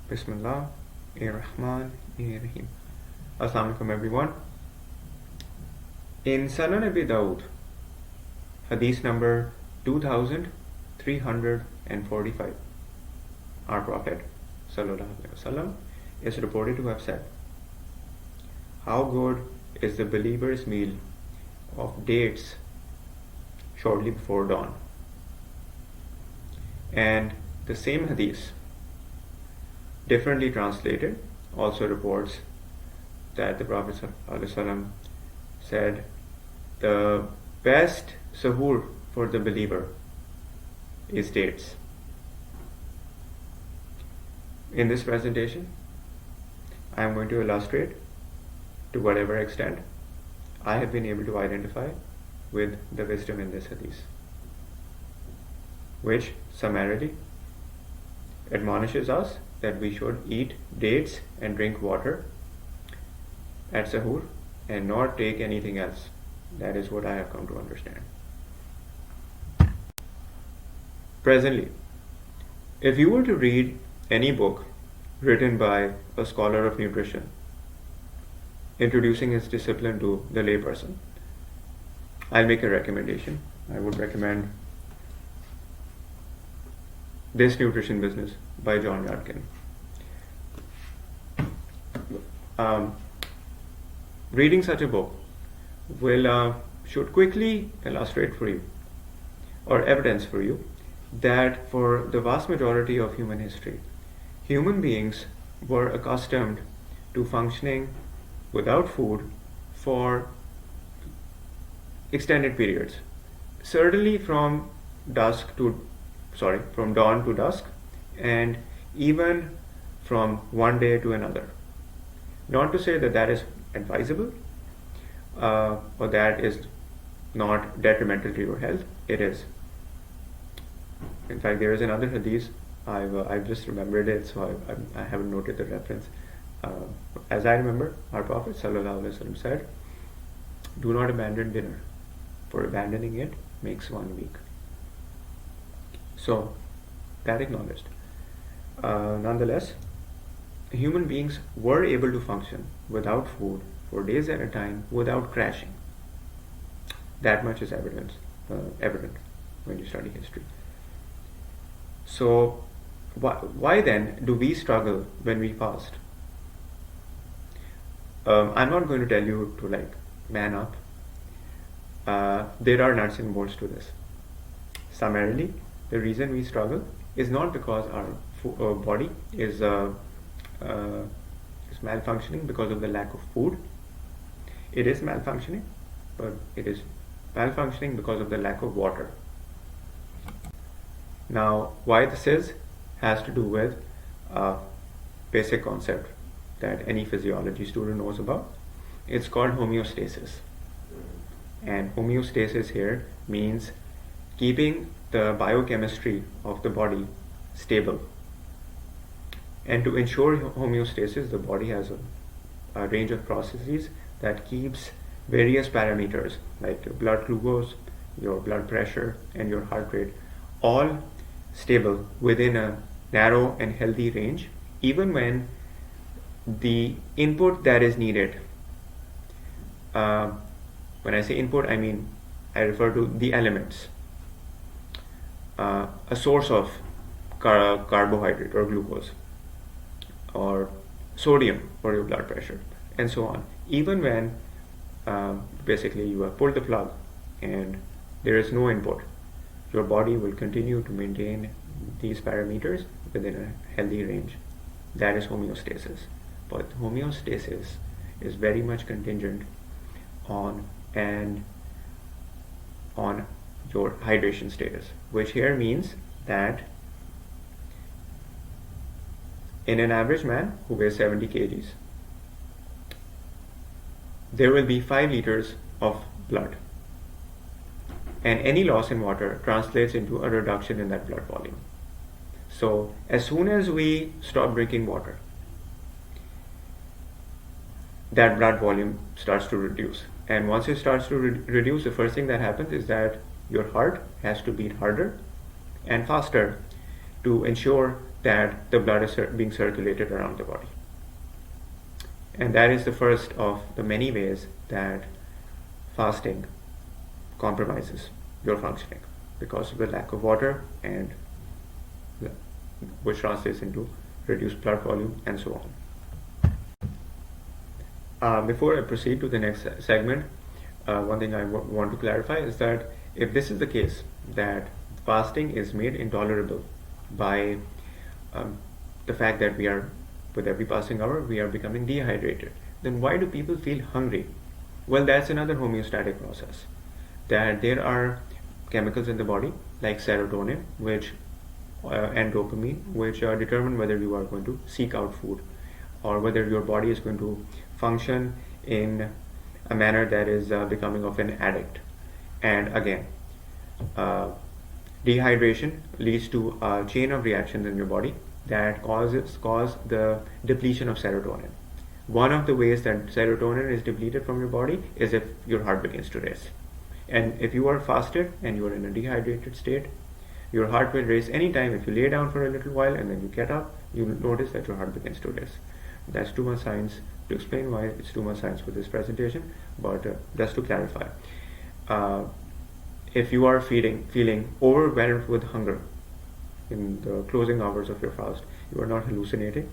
Bismillahirrahmanirrahim. Assalamu alaikum everyone. In Sunan Abi Dawud, hadith number 2345, our Prophet ﷺ is reported to have said, "How good is the believer's meal of dates shortly before dawn." And the same hadith, differently translated, also reports that the Prophet ﷺ said, "The best suhoor for the believer is dates." In this presentation, I am going to illustrate to whatever extent I have been able to identify with the wisdom in this hadith, which summarily admonishes us that we should eat dates and drink water at suhoor and not take anything else. That is what I have come to understand. Presently, if you were to read any book written by a scholar of nutrition introducing his discipline to the layperson, I'll make a recommendation. I would recommend This Nutrition Business by John Yadkin. Reading such a book should quickly illustrate for you, or evidence for you, that for the vast majority of human history, human beings were accustomed to functioning without food for extended periods, certainly from dawn to dusk, and even from one day to another. Not to say that that is advisable or that is not detrimental to your health. It is. In fact, there is another hadith. I've just remembered it, so I haven't noted the reference. As I remember, our Prophet ﷺ said, "Do not abandon dinner, for abandoning it makes one weak." So, that acknowledged. Nonetheless, human beings were able to function without food for days at a time without crashing. That much is evident when you study history. So, why then do we struggle when we fast? I'm not going to tell you to man up. There are nuts and bolts to this. Summarily, the reason we struggle is not because our body is malfunctioning because of the lack of food. It is malfunctioning, but it is malfunctioning because of the lack of water. Now, why this has to do with a basic concept that any physiology student knows about. It's called homeostasis. And homeostasis here means keeping the biochemistry of the body stable. And to ensure homeostasis, the body has a range of processes that keeps various parameters like your blood glucose, your blood pressure, and your heart rate all stable within a narrow and healthy range, even when the input that is needed, when I say input, I refer to the elements, a source of carbohydrate or glucose, or sodium for your blood pressure, and so on. Even when basically you have pulled the plug and there is no input, your body will continue to maintain these parameters within a healthy range. That is homeostasis. But homeostasis is very much contingent on your hydration status, which here means that in an average man who weighs 70 kgs, there will be 5 liters of blood, and any loss in water translates into a reduction in that blood volume. So as soon as we stop drinking water, that blood volume starts to reduce. And once it starts to reduce, the first thing that happens is that your heart has to beat harder and faster to ensure that the blood is being circulated around the body. And that is the first of the many ways that fasting compromises your functioning because of the lack of water, and which translates into reduced blood volume and so on. Before I proceed to the next segment, one thing I want to clarify is that if this is the case, that fasting is made intolerable by the fact that with every passing hour, we are becoming dehydrated, then why do people feel hungry? Well, that's another homeostatic process. That there are chemicals in the body like serotonin, and dopamine, which determine whether you are going to seek out food or whether your body is going to function in a manner that is becoming of an addict. And again, dehydration leads to a chain of reactions in your body that cause the depletion of serotonin. One of the ways that serotonin is depleted from your body is if your heart begins to race. And if you are fasted and you are in a dehydrated state, your heart will race anytime. If you lay down for a little while and then you get up, you will notice that your heart begins to race. That's too much science to explain why it's too much science for this presentation, but just to clarify. If you are feeling overwhelmed with hunger in the closing hours of your fast, you are not hallucinating.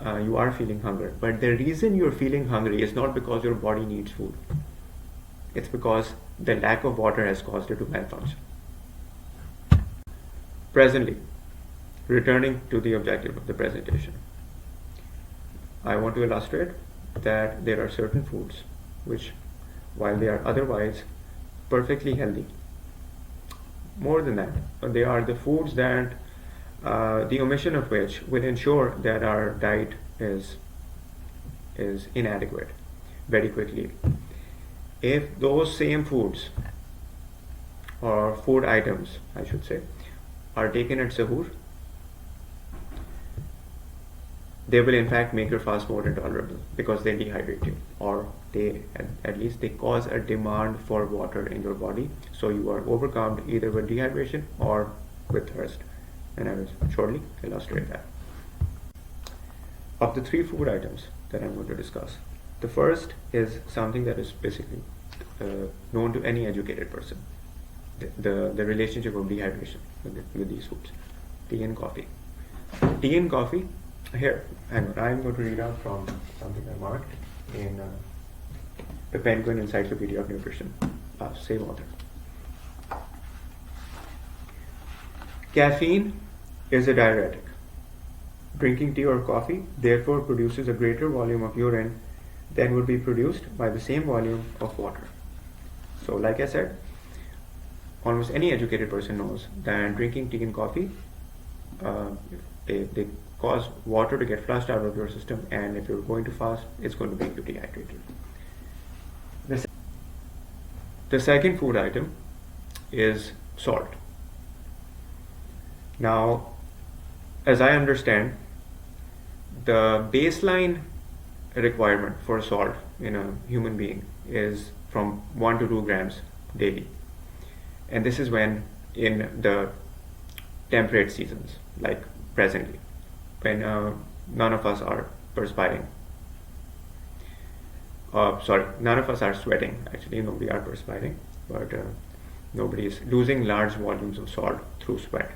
You are feeling hunger. But the reason you're feeling hungry is not because your body needs food. It's because the lack of water has caused it to malfunction. Presently, returning to the objective of the presentation, I want to illustrate that there are certain foods which, while they are otherwise perfectly healthy, more than that, they are the foods that the omission of which will ensure that our diet is inadequate very quickly. If those same foods, or food items I should say, are taken at Suhoor, they will in fact make your fast more intolerable because they dehydrate you, or at least they cause a demand for water in your body, so you are overcome either with dehydration or with thirst. And I will shortly illustrate that. Of the three food items that I'm going to discuss, the first is something that is basically known to any educated person, the relationship of dehydration with these foods: tea and coffee. Tea and coffee, here, I'm going to read out from something I marked in the Penguin Encyclopedia of Nutrition, same author. Caffeine is a diuretic. Drinking tea or coffee therefore produces a greater volume of urine than would be produced by the same volume of water. So like I said, almost any educated person knows that drinking tea and coffee, they cause water to get flushed out of your system, and if you're going to fast, it's going to make you dehydrated. The second food item is salt. Now, as I understand, the baseline requirement for salt in a human being is from 1 to 2 grams daily. And this is when in the temperate seasons, like presently, when none of us are perspiring. None of us are sweating. Actually, nobody are perspiring, but nobody is losing large volumes of salt through sweat.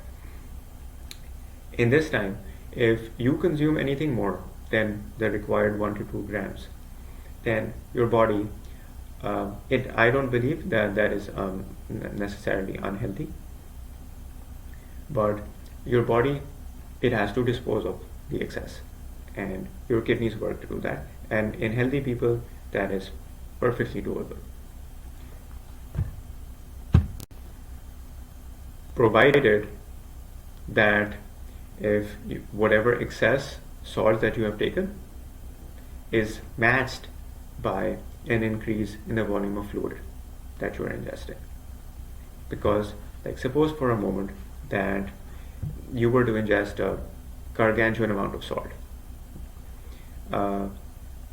In this time, if you consume anything more than the required 1 to 2 grams, then your body, I don't believe that is necessarily unhealthy, but your body, it has to dispose of the excess, and your kidneys work to do that, and in healthy people that is perfectly doable, provided that if whatever excess salt that you have taken is matched by an increase in the volume of fluid that you are ingesting. Because, like, suppose for a moment that you were to ingest a gargantuan amount of salt,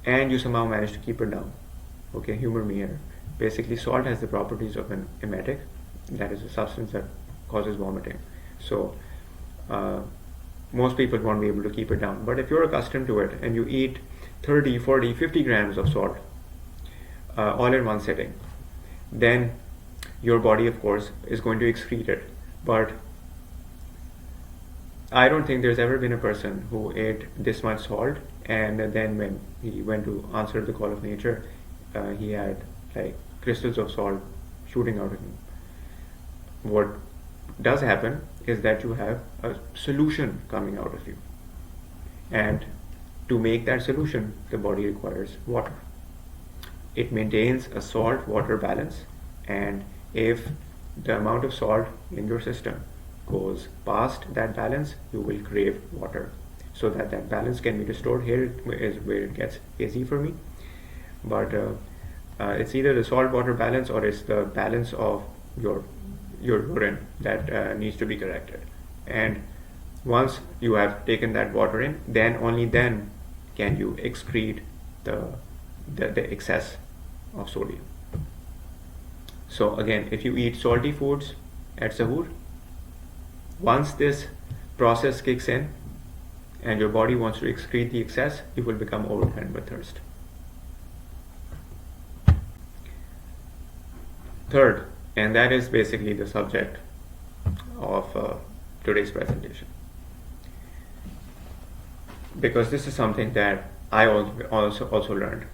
and you somehow managed to keep it down. Okay, humor me here. Basically, salt has the properties of an emetic, that is a substance that causes vomiting. So most people won't be able to keep it down. But if you're accustomed to it and you eat 30, 40, 50 grams of salt all in one sitting, then your body, of course, is going to excrete it. But I don't think there's ever been a person who ate this much salt and then when he went to answer the call of nature, he had like crystals of salt shooting out of him. What does happen is that you have a solution coming out of you, and to make that solution, the body requires water. It maintains a salt-water balance, and if the amount of salt in your system goes past that balance, you will crave water. So that balance can be restored. Here is where it gets hazy for me, but it's either the salt-water balance or it's the balance of your urine that needs to be corrected. And once you have taken that water in, then only then can you excrete the excess of sodium. So again, if you eat salty foods at Suhoor, once this process kicks in and your body wants to excrete the excess, you will become overwhelmed with thirst. Third, and that is basically the subject of today's presentation, because this is something that I also learned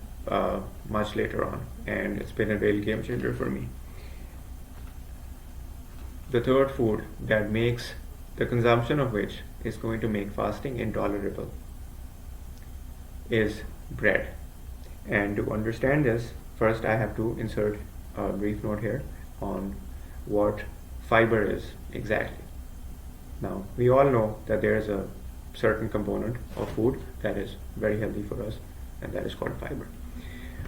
much later on, and it's been a real game changer for me. The third food that makes the consumption of which is going to make fasting intolerable is bread. And to understand this, first I have to insert a brief note here on what fiber is exactly. Now, we all know that there is a certain component of food that is very healthy for us, and that is called fiber.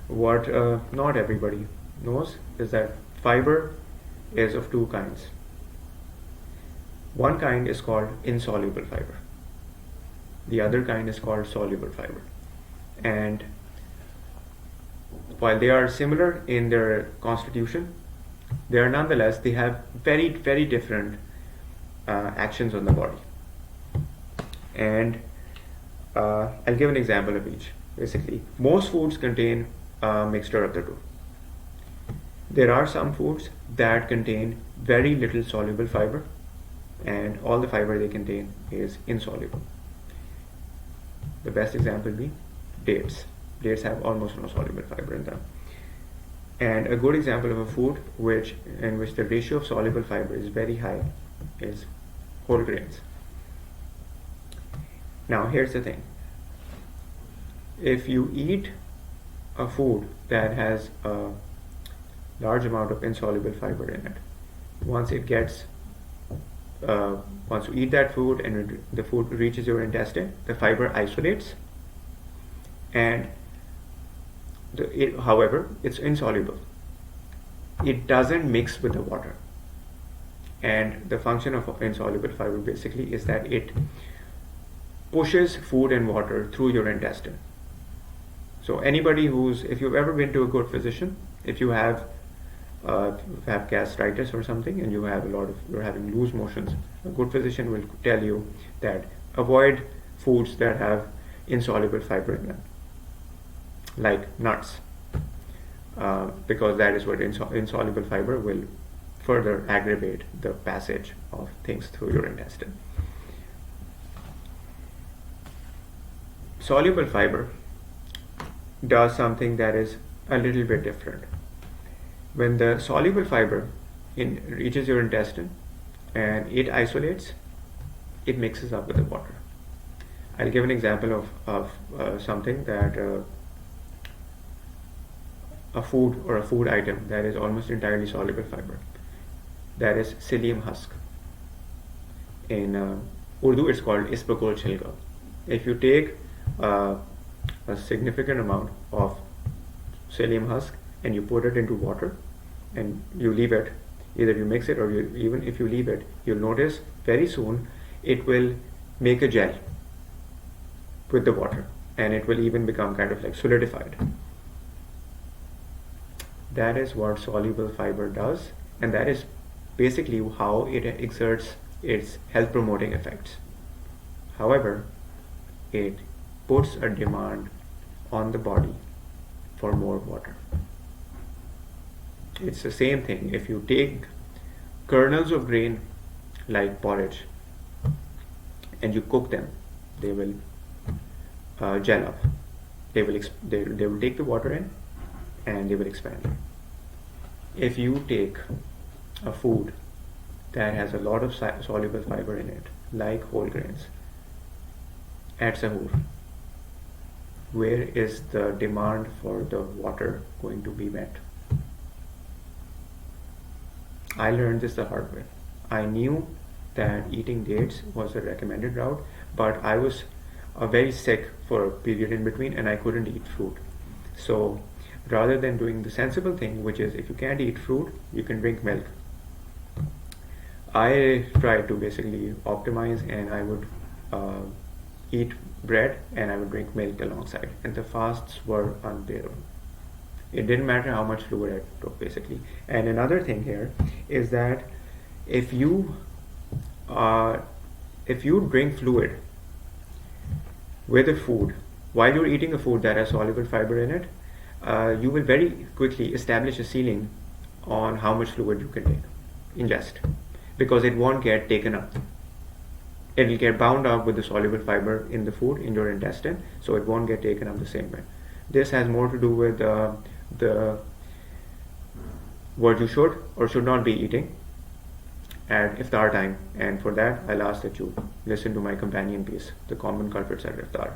What not everybody knows is that fiber is of two kinds. One kind is called insoluble fiber. The other kind is called soluble fiber. And while they are similar in their constitution, they have very, very different actions on the body. And I'll give an example of each. Basically, most foods contain a mixture of the two. There are some foods that contain very little soluble fiber, and all the fiber they contain is insoluble. The best example being dates. Dates have almost no soluble fiber in them. And a good example of a food in which the ratio of soluble fiber is very high is whole grains. Now here's the thing. If you eat a food that has a large amount of insoluble fiber in it, once you eat that food and the food reaches your intestine, the fiber isolates, and however, it's insoluble. It doesn't mix with the water. And the function of insoluble fiber basically is that it pushes food and water through your intestine. So if you've ever been to a good physician, if you have gastritis or something and you're having loose motions, a good physician will tell you that avoid foods that have insoluble fiber in them, like nuts, because that is what insoluble fiber will further aggravate the passage of things through your intestine. Soluble fiber does something that is a little bit different. When the soluble fiber reaches your intestine and it isolates, it mixes up with the water. I'll give an example of something that a food item that is almost entirely soluble fiber. That is psyllium husk. In Urdu, it's called isbagol chilka. If you take a significant amount of psyllium husk and you put it into water and you leave it, either you mix it or even if you leave it, you'll notice very soon it will make a gel with the water, and it will even become kind of like solidified. That is what soluble fiber does, and that is basically how it exerts its health promoting effects. However, it puts a demand on the body for more water. It's the same thing. If you take kernels of grain like porridge and you cook them, they will gel up. They will take the water in and they will expand. If you take a food that has a lot of soluble fiber in it, like whole grains, at Suhoor, where is the demand for the water going to be met? I learned this the hard way. I knew that eating dates was the recommended route, but I was very sick for a period in between and I couldn't eat fruit. So rather than doing the sensible thing, which is if you can't eat fruit, you can drink milk, I tried to basically optimize, and I would eat bread and I would drink milk alongside, and the fasts were unbearable. It didn't matter how much fluid I took, basically. And another thing here is that if you drink fluid with a food while you're eating a food that has soluble fiber in it, you will very quickly establish a ceiling on how much fluid you can ingest, because it won't get taken up. It will get bound up with the soluble fiber in the food in your intestine, so it won't get taken up the same way. This has more to do with what you should or should not be eating at iftar time, and for that I'll ask that you listen to my companion piece, The Common Culprits at Iftar.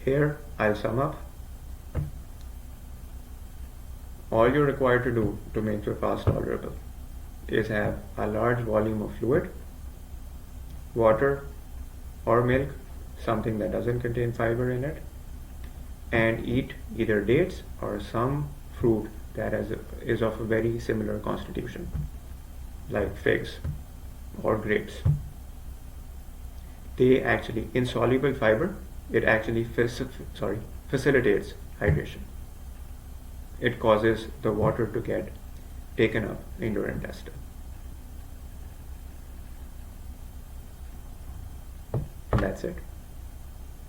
Here I'll sum up. All you're required to do to make your fast tolerable is have a large volume of fluid, water or milk, something that doesn't contain fiber in it, and eat either dates or some fruit that is of a very similar constitution, like figs or grapes. They actually, insoluble fiber, it actually facilitates hydration. It causes the water to get taken up in your intestine. And that's it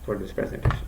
for this presentation.